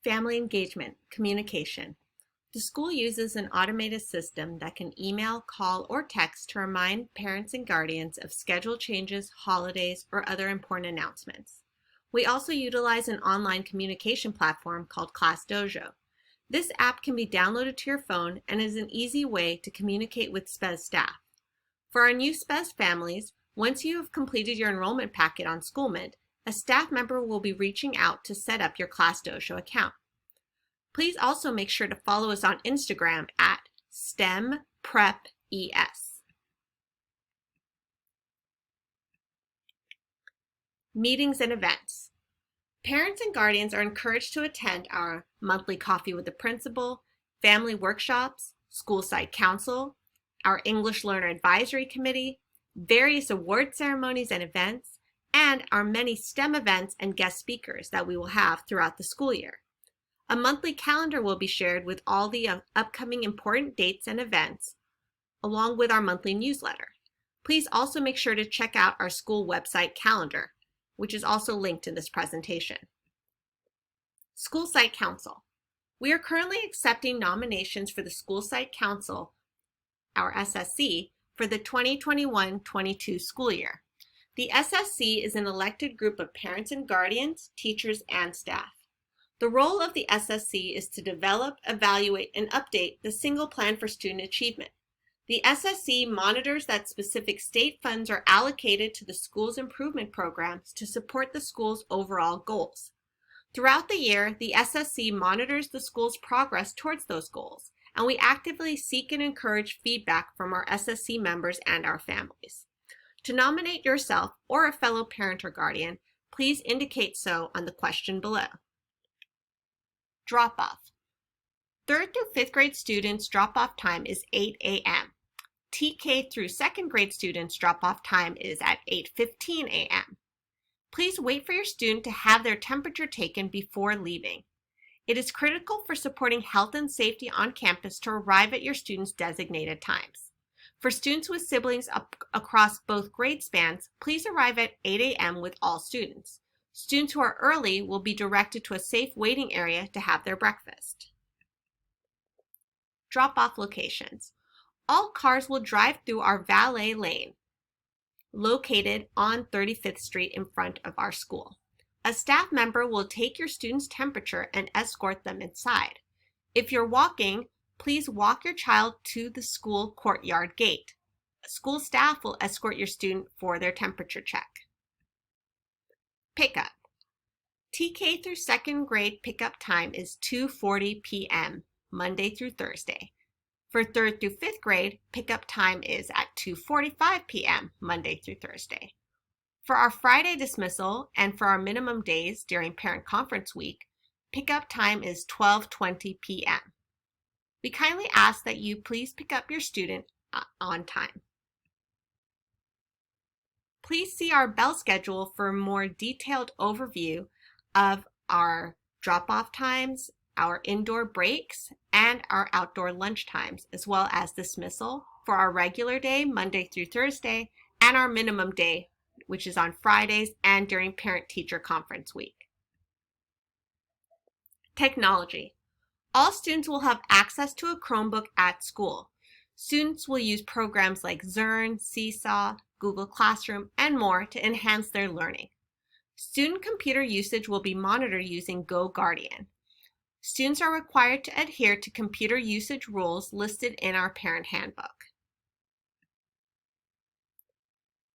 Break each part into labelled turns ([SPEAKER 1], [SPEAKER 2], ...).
[SPEAKER 1] family engagement, communication. The school uses an automated system that can email, call, or text to remind parents and guardians of schedule changes, holidays, or other important announcements. We also utilize an online communication platform called Class Dojo. This app can be downloaded to your phone and is an easy way to communicate with SPES staff. For our new SPES families, once you have completed your enrollment packet on SchoolMint, a staff member will be reaching out to set up your Class Dojo account. Please also make sure to follow us on Instagram at STEMPrepES. Meetings and events. Parents and guardians are encouraged to attend our monthly coffee with the principal, family workshops, school site council, our English Learner Advisory Committee, various award ceremonies and events, and our many STEM events and guest speakers that we will have throughout the school year. A monthly calendar will be shared with all the upcoming important dates and events, along with our monthly newsletter. Please also make sure to check out our school website calendar, which is also linked in this presentation. School Site Council. We are currently accepting nominations for the School Site Council, our SSC, for the 2021-22 school year. The SSC is an elected group of parents and guardians, teachers, and staff. The role of the SSC is to develop, evaluate, and update the single plan for student achievement. The SSC monitors that specific state funds are allocated to the school's improvement programs to support the school's overall goals. Throughout the year, the SSC monitors the school's progress towards those goals, and we actively seek and encourage feedback from our SSC members and our families. To nominate yourself or a fellow parent or guardian, please indicate so on the question below. Drop-off. 3rd through 5th grade students' drop-off time is 8 a.m. TK through 2nd grade students' drop-off time is at 8:15 a.m. Please wait for your student to have their temperature taken before leaving. It is critical for supporting health and safety on campus to arrive at your students' designated times. For students with siblings across both grade spans, please arrive at 8 a.m. with all students. Students who are early will be directed to a safe waiting area to have their breakfast. Drop-off locations. All cars will drive through our valet lane, located on 35th Street in front of our school. A staff member will take your student's temperature and escort them inside. If you're walking, please walk your child to the school courtyard gate. School staff will escort your student for their temperature check. Pickup. TK through 2nd grade pickup time is 2:40 p.m. Monday through Thursday. For 3rd through 5th grade, pickup time is at 2:45 p.m. Monday through Thursday. For our Friday dismissal and for our minimum days during parent conference week, pickup time is 12:20 p.m. We kindly ask that you please pick up your student on time. Please see our bell schedule for a more detailed overview of our drop-off times, our indoor breaks, and our outdoor lunch times, as well as dismissal for our regular day, Monday through Thursday, and our minimum day, which is on Fridays and during parent-teacher conference week. Technology. All students will have access to a Chromebook at school. Students will use programs like Zern, Seesaw, Google Classroom, and more to enhance their learning. Student computer usage will be monitored using GoGuardian. Students are required to adhere to computer usage rules listed in our parent handbook.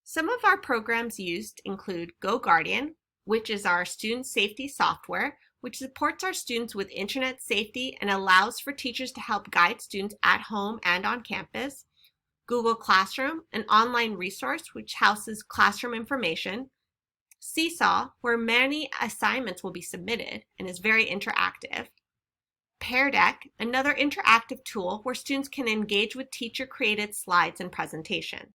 [SPEAKER 1] Some of our programs used include GoGuardian, which is our student safety software, which supports our students with internet safety and allows for teachers to help guide students at home and on campus. Google Classroom, an online resource which houses classroom information. Seesaw, where many assignments will be submitted and is very interactive. Pear Deck, another interactive tool where students can engage with teacher-created slides and presentation.